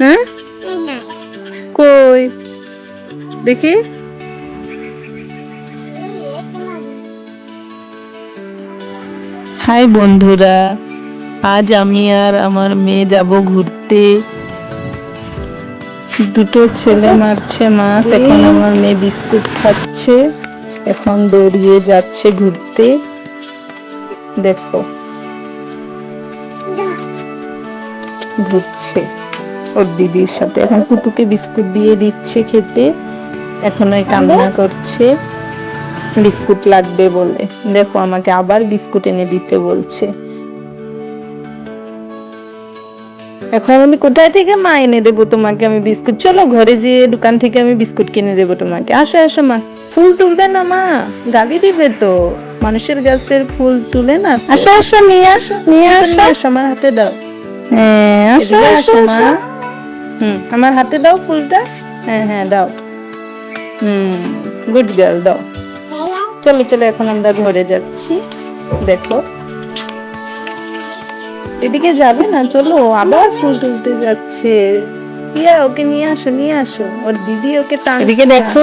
হ্যাঁ কই দেখি। হাই বন্ধুরা, আজ আমি আর আমার মেয়ে যাব ঘুরতে। দুটো ছেলে মারছে মাছ, এখন আমার মেয়ে বিস্কুট খাচ্ছে, এখন দৌড়িয়ে যাচ্ছে ঘুরতে। দেখো ঘুরছে ওর দিদির সাথে, এখন কুতুকে বিস্কুট দিয়ে দিচ্ছে খেতে, এখন ওই কান্না করছে বিস্কুট লাগবে বলে। দেখো আমাকে আবার বিস্কুট এনে দিতে বলছে। এখন আমি কোথায় থেকে মা এনে দেবো তোমাকে আমি বিস্কুট? চলো ঘরে যেয়ে দোকান থেকে আমি বিস্কুট কিনে দেবো তোমাকে। আসো আসো মা। ফুল তুলবে না মা, গালি দিবে তো, মানুষের গাছের ফুল তুলে না। আসো আসো নিয়ে আসো, নিয়ে আসো, আমার হাতে দাও। হ্যাঁ আসো আসো মা। আমার হাতে দাও ফুলটা। হ্যাঁ হ্যাঁ দাও। গুড গার্ল, দাও। চলো চলো এখন আমরা ঘরে যাচ্ছি। দেখো এদিকে যাবে না, চলো আবার ফুল তুলতে যাচ্ছে। ইয়া ওকে নিয়ে আসো, নিয়ে আসো, ওর দিদি ওকে টানছে, এদিকে দেখো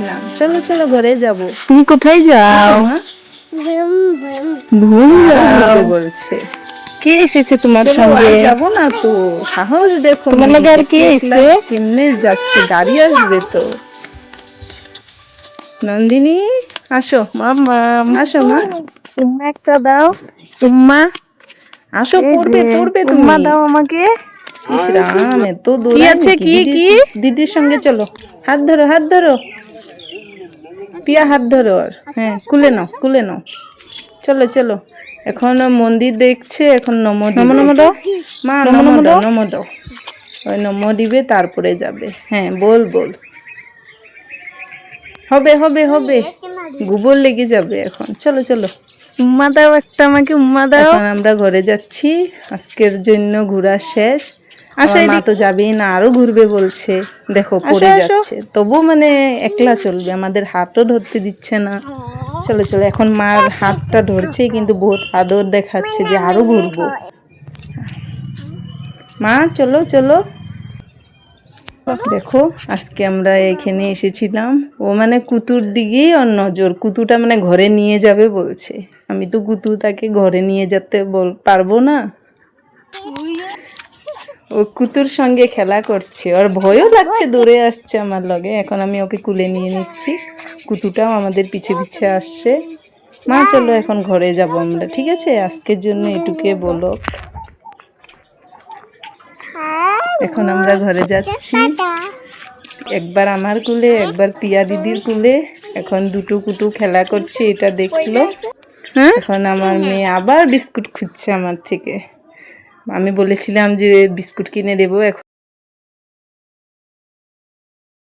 না। চলো চলো ঘরে যাব। তুমি কোথায় যাও? ভুল যাও বলছে। কে এসেছে তোমার সঙ্গে? যাবো না তো, সাহস দেখো। তোমার লাগে আর কে এসে? কেমনে যাচ্ছে, গাড়ি আসবে তো। নন্দিনী আসো, মাম্মা আসো মা, উম্মা একটা দাও, উম্মা আসো। পড়বে পড়বে, তুমি দাও আমাকে। ইস রাম, এত দূর কি আছে? কি কি? দিদির সঙ্গে চলো, হাত ধরো, হাত ধরো পিয়া, হাত ধরো। আর হ্যাঁ কুলে নাও, কুলে নাও। চলো চলো, এখন মন্দির দেখছে, এখন নমো নমো নমো দাও মা, নমো দাও, নমো দাও। ওই নমো দিবে তারপরে যাবে। হ্যাঁ বল বল। হবে হবে হবে, গোবর লেগে যাবে এখন। চলো চলো, উম্মা দাও একটা আমাকে, উম্মা দাও। এখন আমরা ঘরে যাচ্ছি, আজকের জন্য ঘোরা শেষ। আমার মা তো যাবেই না, আরো ঘুরবে বলছে। দেখো পড়ে যাচ্ছে, তবু মানে একলা চলবে, আমাদের হাতও ধরতে দিচ্ছে না। চলো চলো, এখন মার হাতটা ধরছে কিন্তু বহুত আদর দেখাচ্ছে যে আরো ঘুরবো। মা চলো চলো। দেখো আজকে আমরা এখানে এসেছিলাম, ও মানে কুতুর দিকেই ওর নজর, কুতুটা মানে ঘরে নিয়ে যাবে বলছে। আমি তো কুতু তাকে ঘরে নিয়ে যেতে পারবো না। ও কুতুর সঙ্গে খেলা করছে, ওর ভয়ও লাগছে, দৌড়ে আসছে আমার লগে। এখন আমি ওকে কুলে নিয়ে নিচ্ছি, কুতুটাও আমাদের পিছে পিছে আসছে। মা চলো এখন ঘরে যাব আমরা, ঠিক আছে? আজকের জন্য এটুকে বলো। এখন আমরা ঘরে যাচ্ছি, একবার আমার কুলে, একবার পিয়া দিদির কুলে। এখন দুটো কুটু খেলা করছে, এটা দেখলো। এখন আমার মেয়ে আবার বিস্কুট খুঁজছে আমার থেকে। আমি বলেছিলাম যে বিস্কুট কিনে দেবো, এখন